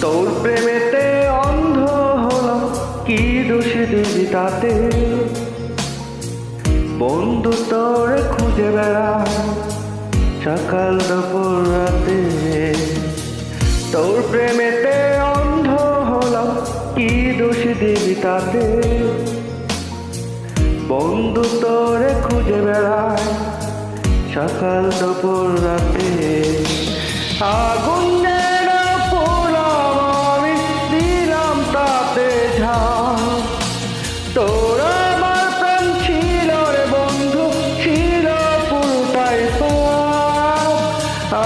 তোর প্রেমেতে অন্ধ হলাম, কি দোষ দিবি তাতে? বন্ধু তোরে খুঁজে বেড়ায় সকাল দুপুর রাতে। তোর প্রেমেতে অন্ধ হলাম, কি দোষ দিবি তাতে? বন্ধু তোরে খুঁজে বেড়ায় সকাল দুপুর রাতে। আগুন যেন পোড়াম আমি, দিলাম তাতে ঝাঁপ। তোর আমার প্রেম ছিল রে বন্ধু, ছিল পুরোটাই পাপ।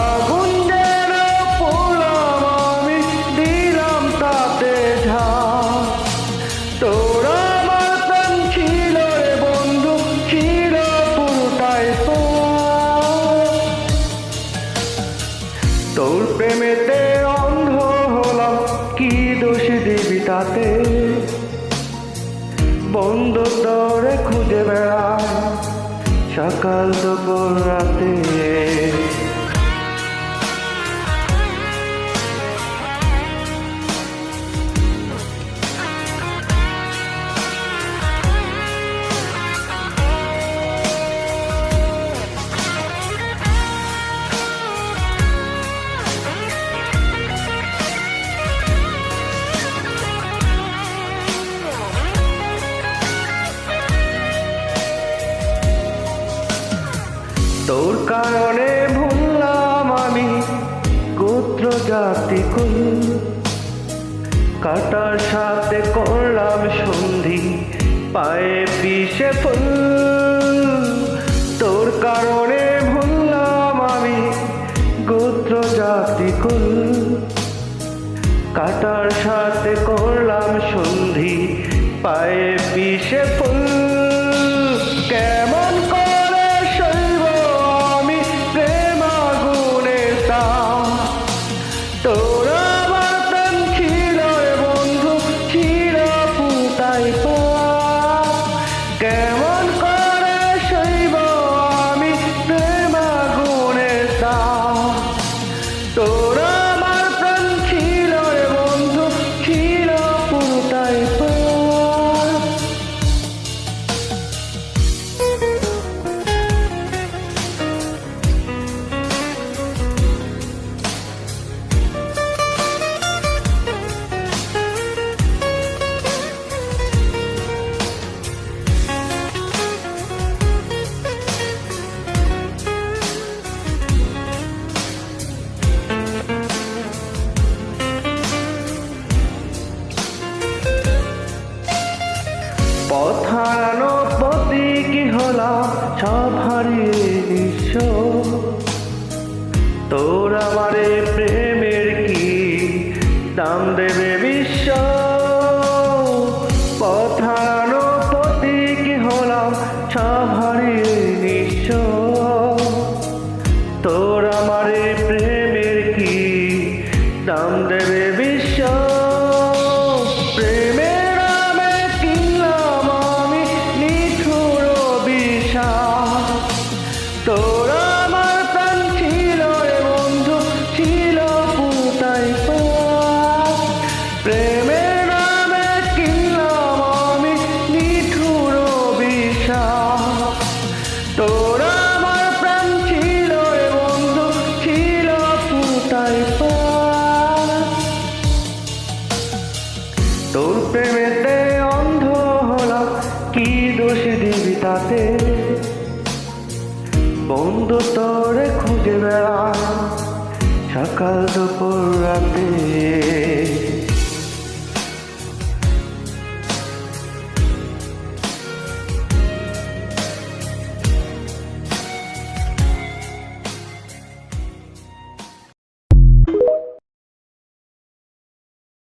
আগুন যেন পোড়াম আমি, দিলাম তাতে ঝাঁপ। তোর আমার প্রেম ছিল রে বন্ধু, ছিল পুরোটাই পাপ। তোর প্রেমেতে অন্ধ হলাম, কি দোষ দিবি তাতে? বন্ধু তোরে খুঁজে বেড়ায় সকাল দুপুর রাতে। তোর কারণে ভুললাম আমি গোত্র জাতি কুল, কাটার সাথে করলাম সন্ধি, পায়ে পিষে ফুল। তোর কারণে ভুললাম আমি গোত্র জাতি কুল, কাটার সাথে করলাম সন্ধি, পায়ে পিষে ফুল। কেমন করে সইব আমি প্রেম আগুনে তাপ? তোর আমার প্রেম ছিল রে বন্ধু, ছিল পুতাই পাপ। কেমন করে সইব আমি প্রেম আগুনে তাপ? তোর আমার প্রেম ছিল রে বন্ধু, ছিল পুতাই পাপ। পথ হারানো প্রতীক হলাম, সব হারিয়ে নিঃস্ব। তোর আমারে প্রেমের কি দাম দেবে বিশ্ব? পথ হারানো প্রতীক হলাম, সব হারিয়ে নিঃস্ব। তোর আমারে প্রেমের কি দাম দেবে বিশ্ব? তোর আমার প্রাণ ছিল রে বন্ধু, ছিল পুতাই পাপ। প্রেমের নামে কিনলাম আমি নিঠুর বিষাদ। তোর আমার প্রাণ ছিল রে বন্ধু, ছিল পুতাই পাপ। তোর প্রেমেতে অন্ধ হলাম, কি দোষ দিবি তাতে? বন্ধু তোরে খুঁজে বেড়ায় সকাল দুপুর রাতে।